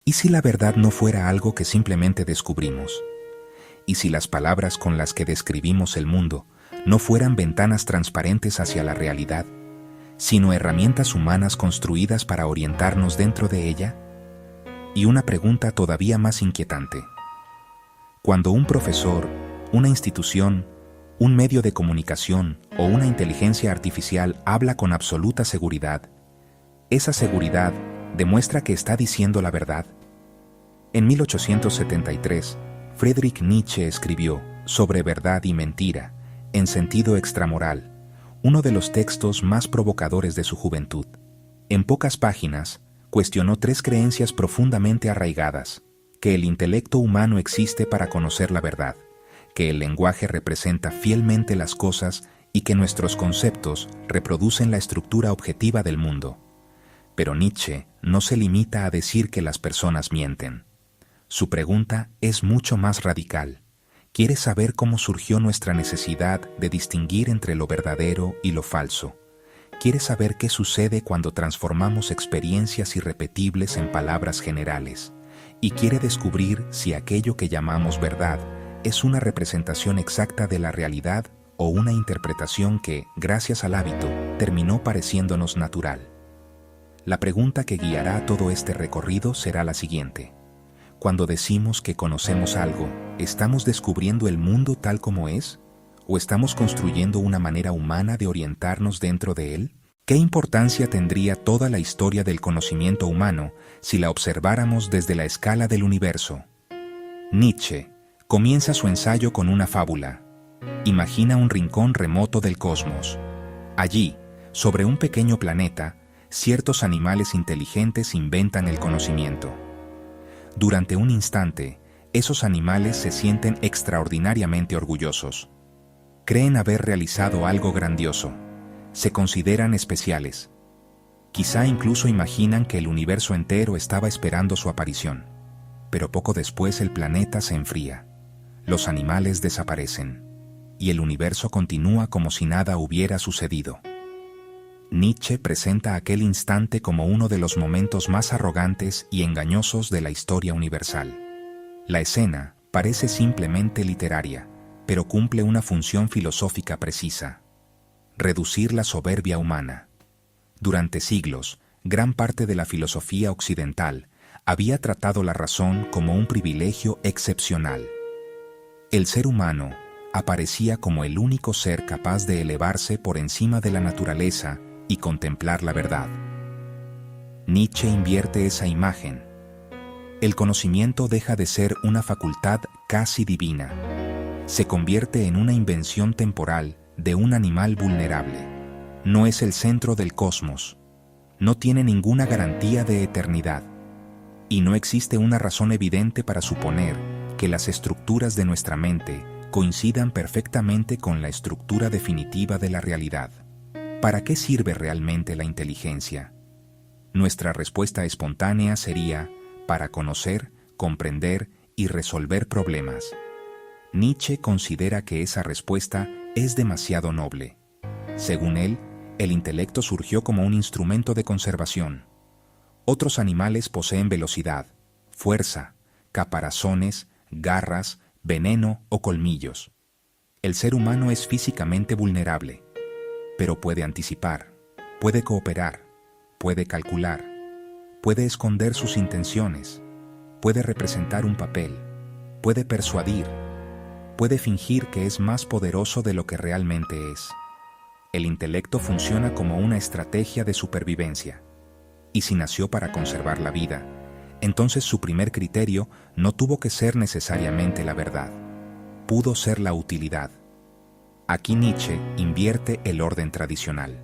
¿Y si la verdad no fuera algo que simplemente descubrimos? ¿Y si las palabras con las que describimos el mundo no fueran ventanas transparentes hacia la realidad, sino herramientas humanas construidas para orientarnos dentro de ella? Y una pregunta todavía más inquietante. Cuando un profesor, una institución, un medio de comunicación o una inteligencia artificial habla con absoluta seguridad, ¿esa seguridad demuestra que está diciendo la verdad? En 1873, Friedrich Nietzsche escribió Sobre verdad y mentira, en sentido extramoral, uno de los textos más provocadores de su juventud. En pocas páginas, cuestionó tres creencias profundamente arraigadas: que el intelecto humano existe para conocer la verdad, que el lenguaje representa fielmente las cosas y que nuestros conceptos reproducen la estructura objetiva del mundo. Pero Nietzsche no se limita a decir que las personas mienten. Su pregunta es mucho más radical. Quiere saber cómo surgió nuestra necesidad de distinguir entre lo verdadero y lo falso. Quiere saber qué sucede cuando transformamos experiencias irrepetibles en palabras generales. Y quiere descubrir si aquello que llamamos verdad es una representación exacta de la realidad o una interpretación que, gracias al hábito, terminó pareciéndonos natural. La pregunta que guiará todo este recorrido será la siguiente. Cuando decimos que conocemos algo, ¿estamos descubriendo el mundo tal como es? ¿O estamos construyendo una manera humana de orientarnos dentro de él? ¿Qué importancia tendría toda la historia del conocimiento humano si la observáramos desde la escala del universo? Nietzsche comienza su ensayo con una fábula. Imagina un rincón remoto del cosmos. Allí, sobre un pequeño planeta, ciertos animales inteligentes inventan el conocimiento. Durante un instante, esos animales se sienten extraordinariamente orgullosos. Creen haber realizado algo grandioso. Se consideran especiales. Quizá incluso imaginan que el universo entero estaba esperando su aparición. Pero poco después el planeta se enfría. Los animales desaparecen. Y el universo continúa como si nada hubiera sucedido. Nietzsche presenta aquel instante como uno de los momentos más arrogantes y engañosos de la historia universal. La escena parece simplemente literaria, pero cumple una función filosófica precisa: reducir la soberbia humana. Durante siglos, gran parte de la filosofía occidental había tratado la razón como un privilegio excepcional. El ser humano aparecía como el único ser capaz de elevarse por encima de la naturaleza y contemplar la verdad. Nietzsche invierte esa imagen. El conocimiento deja de ser una facultad casi divina. Se convierte en una invención temporal de un animal vulnerable. No es el centro del cosmos. No tiene ninguna garantía de eternidad. Y no existe una razón evidente para suponer que las estructuras de nuestra mente coincidan perfectamente con la estructura definitiva de la realidad. ¿Para qué sirve realmente la inteligencia? Nuestra respuesta espontánea sería: para conocer, comprender y resolver problemas. Nietzsche considera que esa respuesta es demasiado noble. Según él, el intelecto surgió como un instrumento de conservación. Otros animales poseen velocidad, fuerza, caparazones, garras, veneno o colmillos. El ser humano es físicamente vulnerable, pero puede anticipar, puede cooperar, puede calcular, puede esconder sus intenciones, puede representar un papel, puede persuadir, puede fingir que es más poderoso de lo que realmente es. El intelecto funciona como una estrategia de supervivencia. Y si nació para conservar la vida, entonces su primer criterio no tuvo que ser necesariamente la verdad. Pudo ser la utilidad. Aquí Nietzsche invierte el orden tradicional.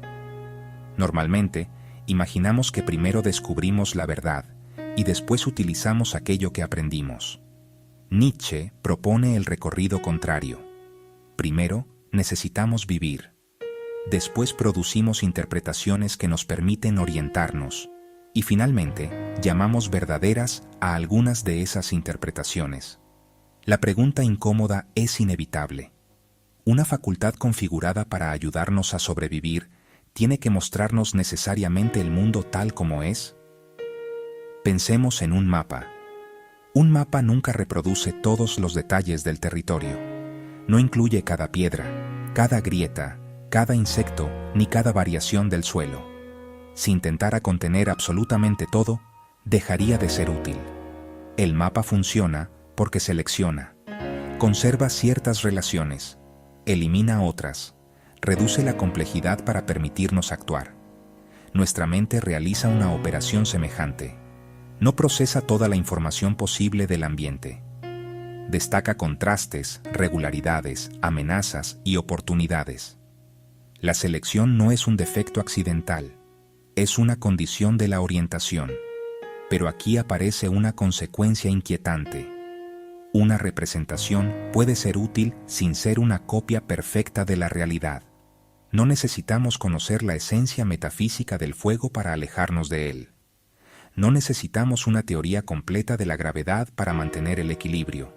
Normalmente, imaginamos que primero descubrimos la verdad y después utilizamos aquello que aprendimos. Nietzsche propone el recorrido contrario. Primero, necesitamos vivir. Después producimos interpretaciones que nos permiten orientarnos. Y finalmente, llamamos verdaderas a algunas de esas interpretaciones. La pregunta incómoda es inevitable. ¿Una facultad configurada para ayudarnos a sobrevivir tiene que mostrarnos necesariamente el mundo tal como es? Pensemos en un mapa. Un mapa nunca reproduce todos los detalles del territorio. No incluye cada piedra, cada grieta, cada insecto, ni cada variación del suelo. Si intentara contener absolutamente todo, dejaría de ser útil. El mapa funciona porque selecciona. Conserva ciertas relaciones, elimina otras, reduce la complejidad para permitirnos actuar. Nuestra mente realiza una operación semejante. No procesa toda la información posible del ambiente. Destaca contrastes, regularidades, amenazas y oportunidades. La selección no es un defecto accidental, es una condición de la orientación. Pero aquí aparece una consecuencia inquietante. Una representación puede ser útil sin ser una copia perfecta de la realidad. No necesitamos conocer la esencia metafísica del fuego para alejarnos de él. No necesitamos una teoría completa de la gravedad para mantener el equilibrio.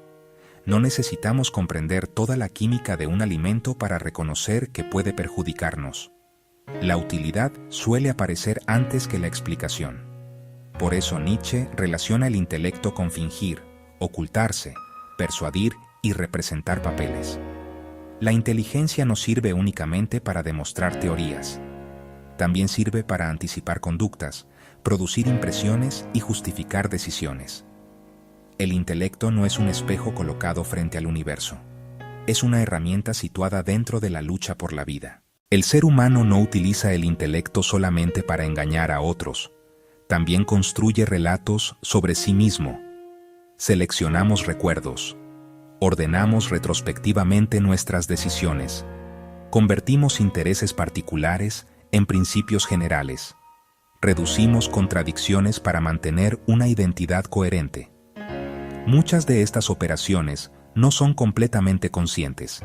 No necesitamos comprender toda la química de un alimento para reconocer que puede perjudicarnos. La utilidad suele aparecer antes que la explicación. Por eso Nietzsche relaciona el intelecto con fingir, ocultarse, persuadir y representar papeles. La inteligencia no sirve únicamente para demostrar teorías. También sirve para anticipar conductas, producir impresiones y justificar decisiones. El intelecto no es un espejo colocado frente al universo. Es una herramienta situada dentro de la lucha por la vida. El ser humano no utiliza el intelecto solamente para engañar a otros. También construye relatos sobre sí mismo. Seleccionamos recuerdos. Ordenamos retrospectivamente nuestras decisiones. Convertimos intereses particulares en principios generales. Reducimos contradicciones para mantener una identidad coherente. Muchas de estas operaciones no son completamente conscientes.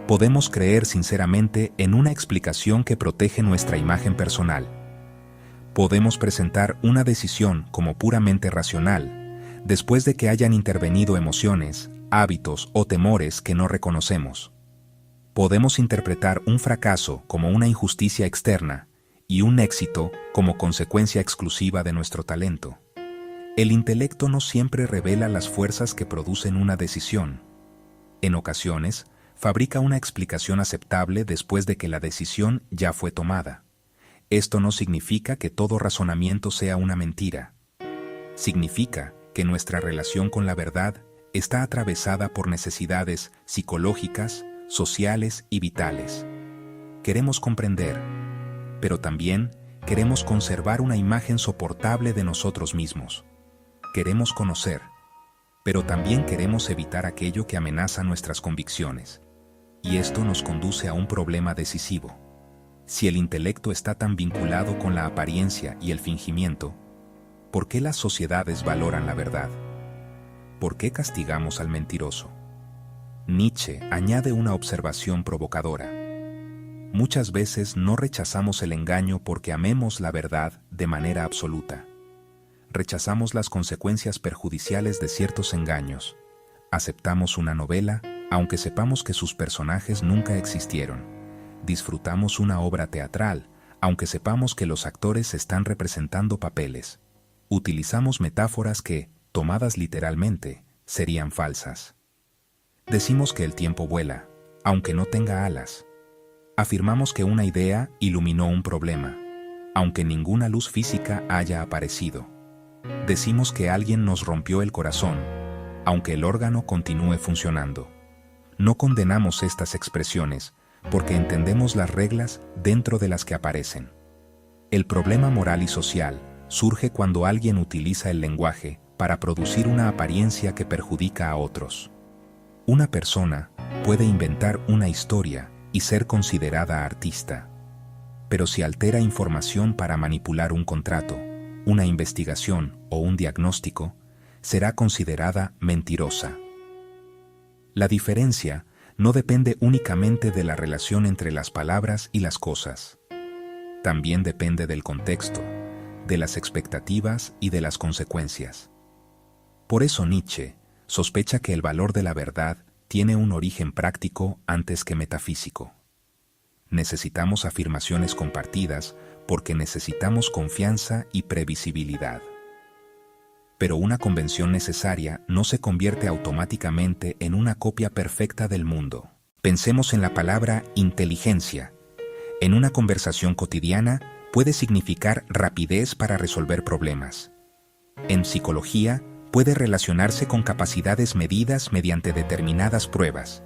Podemos creer sinceramente en una explicación que protege nuestra imagen personal. Podemos presentar una decisión como puramente racional, después de que hayan intervenido emociones, hábitos o temores que no reconocemos. Podemos interpretar un fracaso como una injusticia externa y un éxito como consecuencia exclusiva de nuestro talento. El intelecto no siempre revela las fuerzas que producen una decisión. En ocasiones, fabrica una explicación aceptable después de que la decisión ya fue tomada. Esto no significa que todo razonamiento sea una mentira. Significa que nuestra relación con la verdad está atravesada por necesidades psicológicas, sociales y vitales. Queremos comprender, pero también queremos conservar una imagen soportable de nosotros mismos. Queremos conocer, pero también queremos evitar aquello que amenaza nuestras convicciones. Y esto nos conduce a un problema decisivo. Si el intelecto está tan vinculado con la apariencia y el fingimiento, ¿por qué las sociedades valoran la verdad? ¿Por qué castigamos al mentiroso? Nietzsche añade una observación provocadora. Muchas veces no rechazamos el engaño porque amemos la verdad de manera absoluta. Rechazamos las consecuencias perjudiciales de ciertos engaños. Aceptamos una novela, aunque sepamos que sus personajes nunca existieron. Disfrutamos una obra teatral, aunque sepamos que los actores están representando papeles. Utilizamos metáforas que, tomadas literalmente, serían falsas. Decimos que el tiempo vuela, aunque no tenga alas. Afirmamos que una idea iluminó un problema, aunque ninguna luz física haya aparecido. Decimos que alguien nos rompió el corazón, aunque el órgano continúe funcionando. No condenamos estas expresiones porque entendemos las reglas dentro de las que aparecen. El problema moral y social surge cuando alguien utiliza el lenguaje para producir una apariencia que perjudica a otros. Una persona puede inventar una historia y ser considerada artista, pero si altera información para manipular un contrato, una investigación o un diagnóstico, será considerada mentirosa. La diferencia no depende únicamente de la relación entre las palabras y las cosas. También depende del contexto, de las expectativas y de las consecuencias. Por eso Nietzsche sospecha que el valor de la verdad tiene un origen práctico antes que metafísico. Necesitamos afirmaciones compartidas porque necesitamos confianza y previsibilidad. Pero una convención necesaria no se convierte automáticamente en una copia perfecta del mundo. Pensemos en la palabra inteligencia. En una conversación cotidiana puede significar rapidez para resolver problemas. En psicología, puede relacionarse con capacidades medidas mediante determinadas pruebas.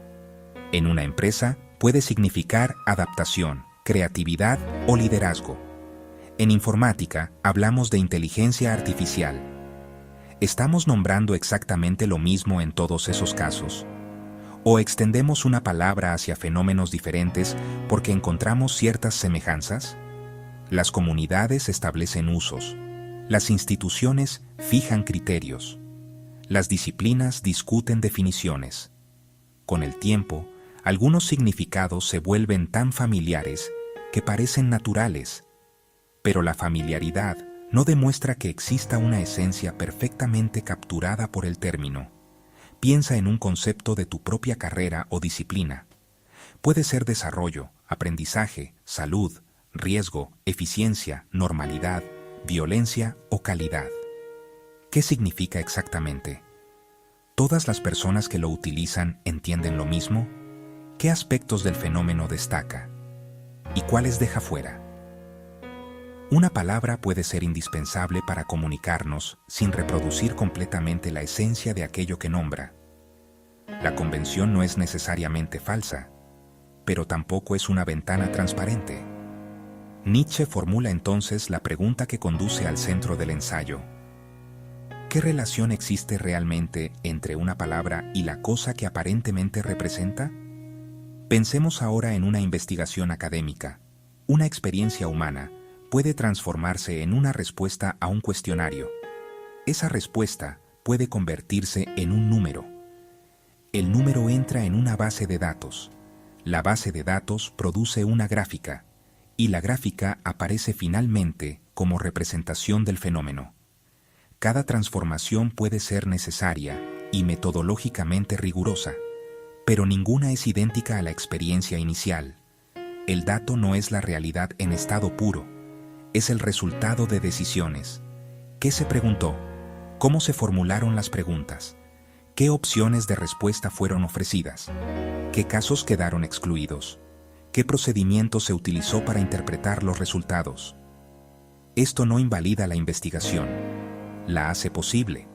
En una empresa, puede significar adaptación, creatividad o liderazgo. En informática, hablamos de inteligencia artificial. ¿Estamos nombrando exactamente lo mismo en todos esos casos? ¿O extendemos una palabra hacia fenómenos diferentes porque encontramos ciertas semejanzas? Las comunidades establecen usos. Las instituciones fijan criterios. Las disciplinas discuten definiciones. Con el tiempo, algunos significados se vuelven tan familiares que parecen naturales, pero la familiaridad no demuestra que exista una esencia perfectamente capturada por el término. Piensa en un concepto de tu propia carrera o disciplina. Puede ser desarrollo, aprendizaje, salud, riesgo, eficiencia, normalidad, violencia o calidad. ¿Qué significa exactamente? ¿Todas las personas que lo utilizan entienden lo mismo? ¿Qué aspectos del fenómeno destaca? ¿Y cuáles deja fuera? Una palabra puede ser indispensable para comunicarnos sin reproducir completamente la esencia de aquello que nombra. La convención no es necesariamente falsa, pero tampoco es una ventana transparente. Nietzsche formula entonces la pregunta que conduce al centro del ensayo. ¿Qué relación existe realmente entre una palabra y la cosa que aparentemente representa? Pensemos ahora en una investigación académica. Una experiencia humana puede transformarse en una respuesta a un cuestionario. Esa respuesta puede convertirse en un número. El número entra en una base de datos. La base de datos produce una gráfica, y la gráfica aparece finalmente como representación del fenómeno. Cada transformación puede ser necesaria y metodológicamente rigurosa, pero ninguna es idéntica a la experiencia inicial. El dato no es la realidad en estado puro, es el resultado de decisiones. ¿Qué se preguntó? ¿Cómo se formularon las preguntas? ¿Qué opciones de respuesta fueron ofrecidas? ¿Qué casos quedaron excluidos? ¿Qué procedimiento se utilizó para interpretar los resultados? Esto no invalida la investigación, la hace posible.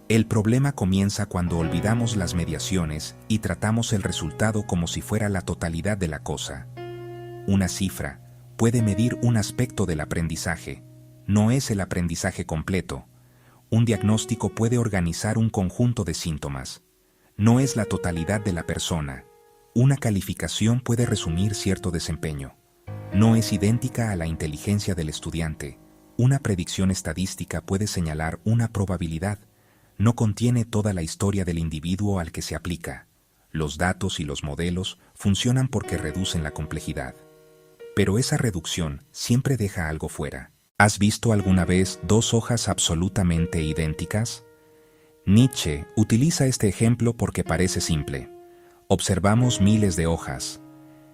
El problema comienza cuando olvidamos las mediaciones y tratamos el resultado como si fuera la totalidad de la cosa. Una cifra puede medir un aspecto del aprendizaje, no es el aprendizaje completo. Un diagnóstico puede organizar un conjunto de síntomas, no es la totalidad de la persona. Una calificación puede resumir cierto desempeño, no es idéntica a la inteligencia del estudiante. Una predicción estadística puede señalar una probabilidad, no contiene toda la historia del individuo al que se aplica. Los datos y los modelos funcionan porque reducen la complejidad. Pero esa reducción siempre deja algo fuera. ¿Has visto alguna vez dos hojas absolutamente idénticas? Nietzsche utiliza este ejemplo porque parece simple. Observamos miles de hojas.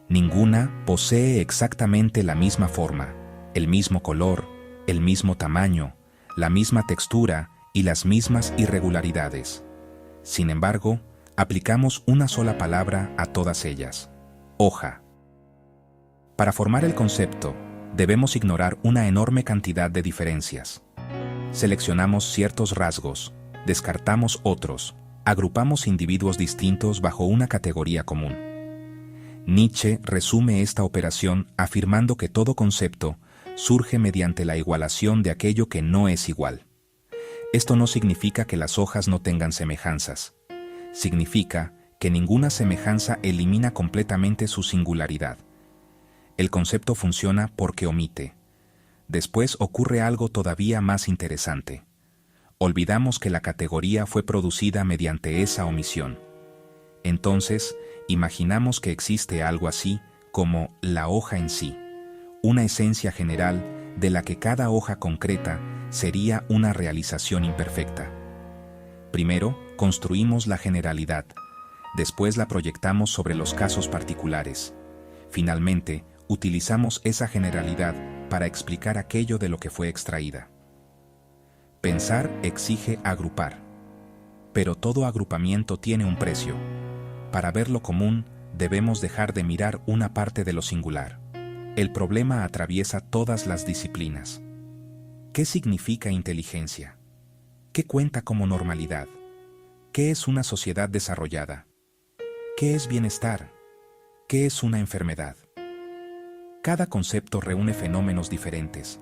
Ninguna posee exactamente la misma forma, el mismo color, el mismo tamaño, la misma textura y las mismas irregularidades. Sin embargo, aplicamos una sola palabra a todas ellas: hoja. Para formar el concepto, debemos ignorar una enorme cantidad de diferencias. Seleccionamos ciertos rasgos, descartamos otros, agrupamos individuos distintos bajo una categoría común. Nietzsche resume esta operación afirmando que todo concepto surge mediante la igualación de aquello que no es igual. Esto no significa que las hojas no tengan semejanzas. Significa que ninguna semejanza elimina completamente su singularidad. El concepto funciona porque omite. Después ocurre algo todavía más interesante. Olvidamos que la categoría fue producida mediante esa omisión. Entonces, imaginamos que existe algo así como la hoja en sí, una esencia general de la que cada hoja concreta sería una realización imperfecta. Primero, construimos la generalidad, después la proyectamos sobre los casos particulares. Finalmente, utilizamos esa generalidad para explicar aquello de lo que fue extraída. Pensar exige agrupar. Pero todo agrupamiento tiene un precio. Para ver lo común, debemos dejar de mirar una parte de lo singular. El problema atraviesa todas las disciplinas. ¿Qué significa inteligencia? ¿Qué cuenta como normalidad? ¿Qué es una sociedad desarrollada? ¿Qué es bienestar? ¿Qué es una enfermedad? Cada concepto reúne fenómenos diferentes.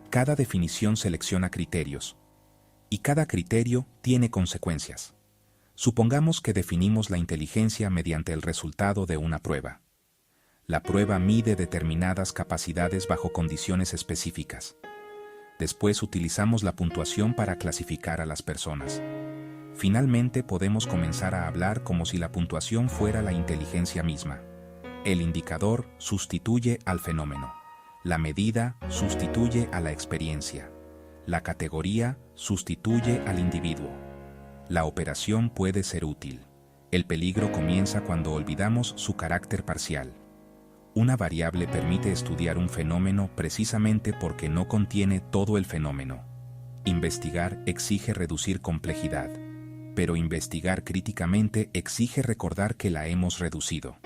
Cada definición selecciona criterios. Y cada criterio tiene consecuencias. Supongamos que definimos la inteligencia mediante el resultado de una prueba. La prueba mide determinadas capacidades bajo condiciones específicas. Después utilizamos la puntuación para clasificar a las personas. Finalmente podemos comenzar a hablar como si la puntuación fuera la inteligencia misma. El indicador sustituye al fenómeno. La medida sustituye a la experiencia. La categoría sustituye al individuo. La operación puede ser útil. El peligro comienza cuando olvidamos su carácter parcial. Una variable permite estudiar un fenómeno precisamente porque no contiene todo el fenómeno. Investigar exige reducir complejidad, pero investigar críticamente exige recordar que la hemos reducido.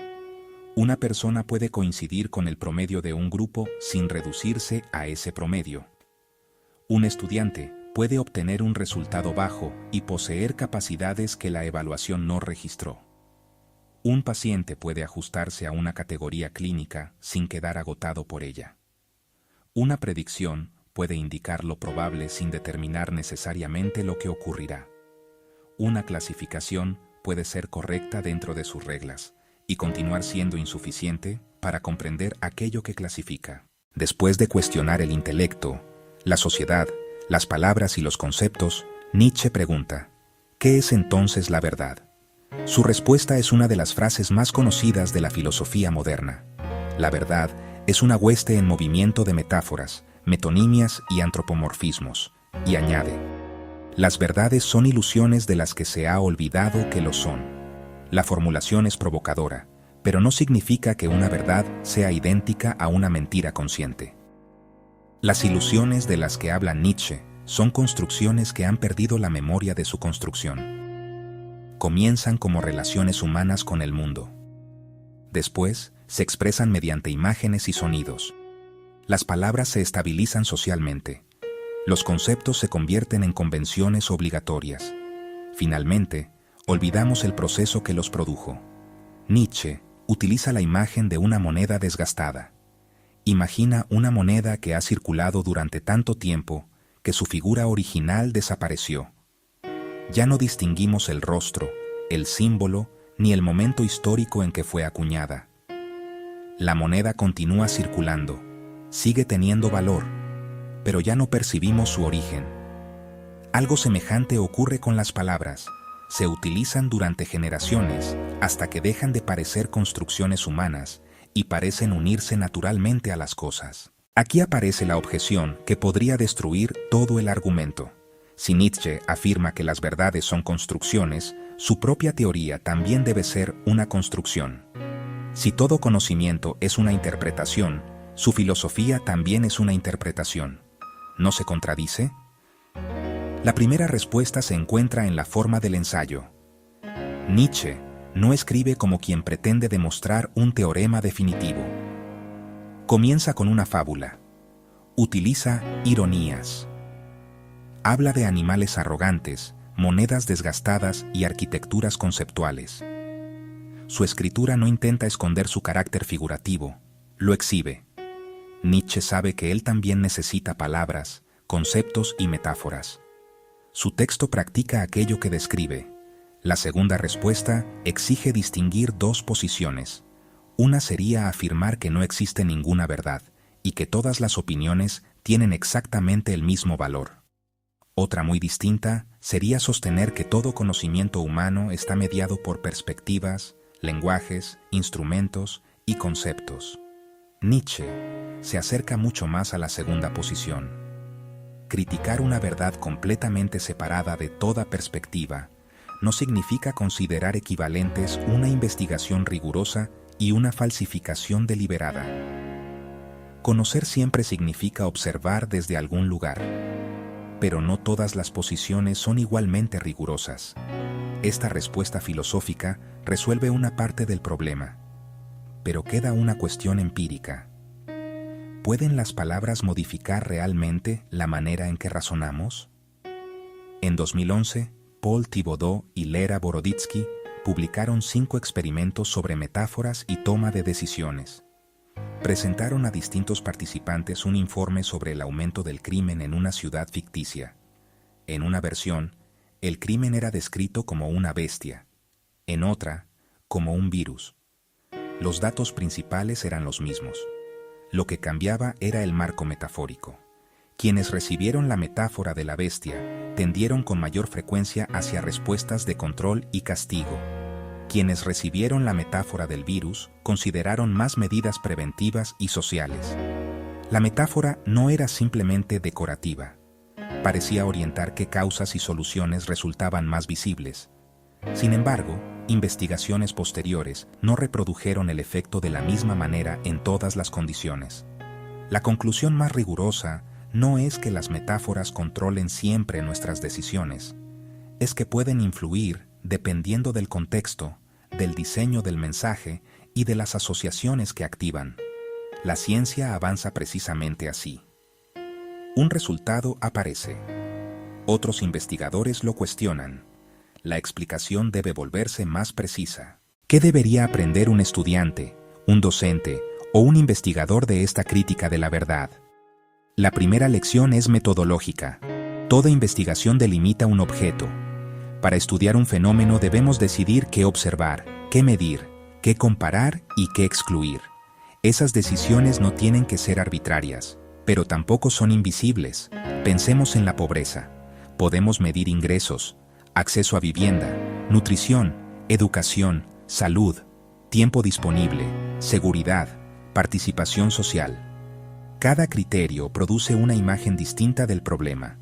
Una persona puede coincidir con el promedio de un grupo sin reducirse a ese promedio. Un estudiante puede obtener un resultado bajo y poseer capacidades que la evaluación no registró. Un paciente puede ajustarse a una categoría clínica sin quedar agotado por ella. Una predicción puede indicar lo probable sin determinar necesariamente lo que ocurrirá. Una clasificación puede ser correcta dentro de sus reglas y continuar siendo insuficiente para comprender aquello que clasifica. Después de cuestionar el intelecto, la sociedad, las palabras y los conceptos, Nietzsche pregunta, ¿qué es entonces la verdad? Su respuesta es una de las frases más conocidas de la filosofía moderna. La verdad es una hueste en movimiento de metáforas, metonimias y antropomorfismos, y añade, las verdades son ilusiones de las que se ha olvidado que lo son. La formulación es provocadora, pero no significa que una verdad sea idéntica a una mentira consciente. Las ilusiones de las que habla Nietzsche son construcciones que han perdido la memoria de su construcción. Comienzan como relaciones humanas con el mundo. Después, se expresan mediante imágenes y sonidos. Las palabras se estabilizan socialmente. Los conceptos se convierten en convenciones obligatorias. Finalmente, olvidamos el proceso que los produjo. Nietzsche utiliza la imagen de una moneda desgastada. Imagina una moneda que ha circulado durante tanto tiempo que su figura original desapareció. Ya no distinguimos el rostro, el símbolo, ni el momento histórico en que fue acuñada. La moneda continúa circulando, sigue teniendo valor, pero ya no percibimos su origen. Algo semejante ocurre con las palabras. Se utilizan durante generaciones hasta que dejan de parecer construcciones humanas y parecen unirse naturalmente a las cosas. Aquí aparece la objeción que podría destruir todo el argumento. Si Nietzsche afirma que las verdades son construcciones, su propia teoría también debe ser una construcción. Si todo conocimiento es una interpretación, su filosofía también es una interpretación. ¿No se contradice? La primera respuesta se encuentra en la forma del ensayo. Nietzsche no escribe como quien pretende demostrar un teorema definitivo. Comienza con una fábula. Utiliza ironías. Habla de animales arrogantes, monedas desgastadas y arquitecturas conceptuales. Su escritura no intenta esconder su carácter figurativo, lo exhibe. Nietzsche sabe que él también necesita palabras, conceptos y metáforas. Su texto practica aquello que describe. La segunda respuesta exige distinguir dos posiciones. Una sería afirmar que no existe ninguna verdad y que todas las opiniones tienen exactamente el mismo valor. Otra muy distinta sería sostener que todo conocimiento humano está mediado por perspectivas, lenguajes, instrumentos y conceptos. Nietzsche se acerca mucho más a la segunda posición. Criticar una verdad completamente separada de toda perspectiva no significa considerar equivalentes una investigación rigurosa y una falsificación deliberada. Conocer siempre significa observar desde algún lugar. pero no todas las posiciones son igualmente rigurosas. Esta respuesta filosófica resuelve una parte del problema, pero queda una cuestión empírica. ¿Pueden las palabras modificar realmente la manera en que razonamos? En 2011, Paul Thibodeau y Lera Boroditsky publicaron 5 experimentos sobre metáforas y toma de decisiones. Presentaron a distintos participantes un informe sobre el aumento del crimen en una ciudad ficticia. En una versión, el crimen era descrito como una bestia, en otra, como un virus. Los datos principales eran los mismos. Lo que cambiaba era el marco metafórico. Quienes recibieron la metáfora de la bestia tendieron con mayor frecuencia hacia respuestas de control y castigo. Quienes recibieron la metáfora del virus consideraron más medidas preventivas y sociales. La metáfora no era simplemente decorativa. Parecía orientar qué causas y soluciones resultaban más visibles. Sin embargo, investigaciones posteriores no reprodujeron el efecto de la misma manera en todas las condiciones. La conclusión más rigurosa no es que las metáforas controlen siempre nuestras decisiones, es que pueden influir dependiendo del contexto, del diseño del mensaje y de las asociaciones que activan. La ciencia avanza precisamente así. Un resultado aparece. Otros investigadores lo cuestionan. La explicación debe volverse más precisa. ¿Qué debería aprender un estudiante, un docente o un investigador de esta crítica de la verdad? La primera lección es metodológica. Toda investigación delimita un objeto. Para estudiar un fenómeno debemos decidir qué observar, qué medir, qué comparar y qué excluir. Esas decisiones no tienen que ser arbitrarias, pero tampoco son invisibles. Pensemos en la pobreza. Podemos medir ingresos, acceso a vivienda, nutrición, educación, salud, tiempo disponible, seguridad, participación social. Cada criterio produce una imagen distinta del problema.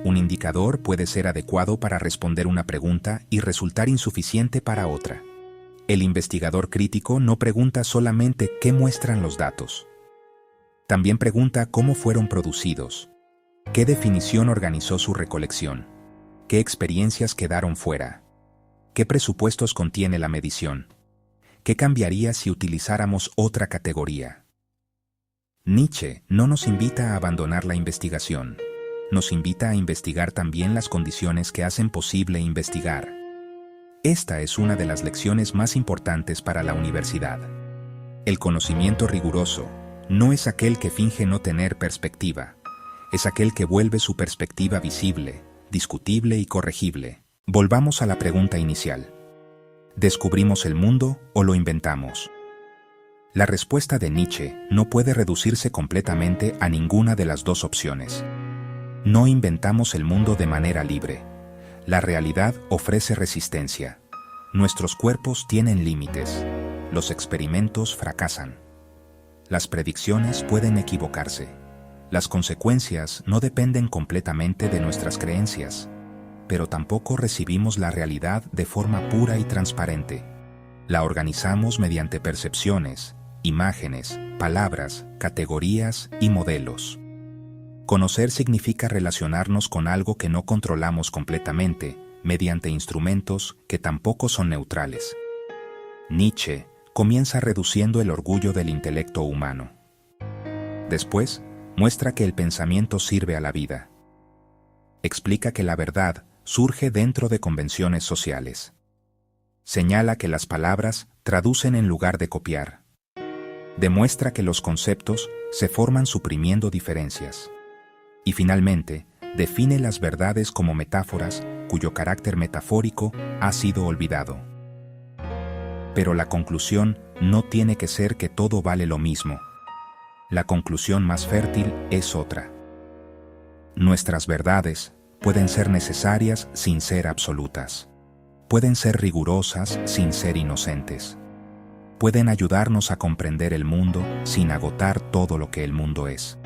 Un indicador puede ser adecuado para responder una pregunta y resultar insuficiente para otra. El investigador crítico no pregunta solamente qué muestran los datos. También pregunta cómo fueron producidos, qué definición organizó su recolección, qué experiencias quedaron fuera, qué presupuestos contiene la medición, qué cambiaría si utilizáramos otra categoría. Nietzsche no nos invita a abandonar la investigación, nos invita a investigar también las condiciones que hacen posible investigar. Esta es una de las lecciones más importantes para la universidad. El conocimiento riguroso no es aquel que finge no tener perspectiva, es aquel que vuelve su perspectiva visible, discutible y corregible. Volvamos a la pregunta inicial. ¿Descubrimos el mundo o lo inventamos? La respuesta de Nietzsche no puede reducirse completamente a ninguna de las dos opciones. No inventamos el mundo de manera libre. La realidad ofrece resistencia. Nuestros cuerpos tienen límites. Los experimentos fracasan. Las predicciones pueden equivocarse. Las consecuencias no dependen completamente de nuestras creencias, pero tampoco recibimos la realidad de forma pura y transparente. La organizamos mediante percepciones, imágenes, palabras, categorías y modelos. Conocer significa relacionarnos con algo que no controlamos completamente, mediante instrumentos que tampoco son neutrales. Nietzsche comienza reduciendo el orgullo del intelecto humano. Después, muestra que el pensamiento sirve a la vida. Explica que la verdad surge dentro de convenciones sociales. Señala que las palabras traducen en lugar de copiar. Demuestra que los conceptos se forman suprimiendo diferencias. Y finalmente, define las verdades como metáforas cuyo carácter metafórico ha sido olvidado. Pero la conclusión no tiene que ser que todo vale lo mismo. La conclusión más fértil es otra. Nuestras verdades pueden ser necesarias sin ser absolutas. Pueden ser rigurosas sin ser inocentes. Pueden ayudarnos a comprender el mundo sin agotar todo lo que el mundo es.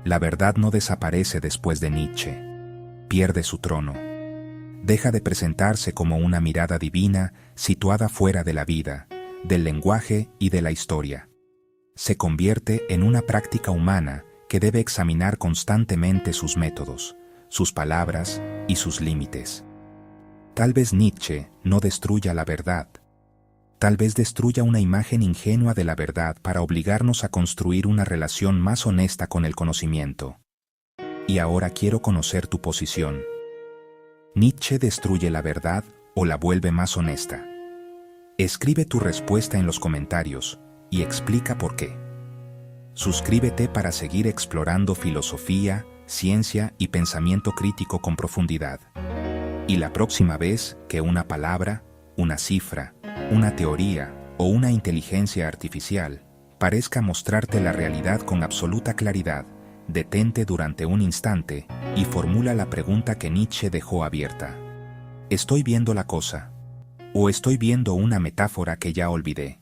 La verdad no desaparece después de Nietzsche. Pierde su trono. Deja de presentarse como una mirada divina situada fuera de la vida, del lenguaje y de la historia. Se convierte en una práctica humana que debe examinar constantemente sus métodos, sus palabras y sus límites. Tal vez Nietzsche no destruya la verdad. Tal vez destruya una imagen ingenua de la verdad para obligarnos a construir una relación más honesta con el conocimiento. Y ahora quiero conocer tu posición. ¿Nietzsche destruye la verdad o la vuelve más honesta? Escribe tu respuesta en los comentarios y explica por qué. Suscríbete para seguir explorando filosofía, ciencia y pensamiento crítico con profundidad. Y la próxima vez que una palabra, una cifra, una teoría o una inteligencia artificial parezca mostrarte la realidad con absoluta claridad, detente durante un instante y formula la pregunta que Nietzsche dejó abierta. ¿Estoy viendo la cosa? ¿O estoy viendo una metáfora que ya olvidé?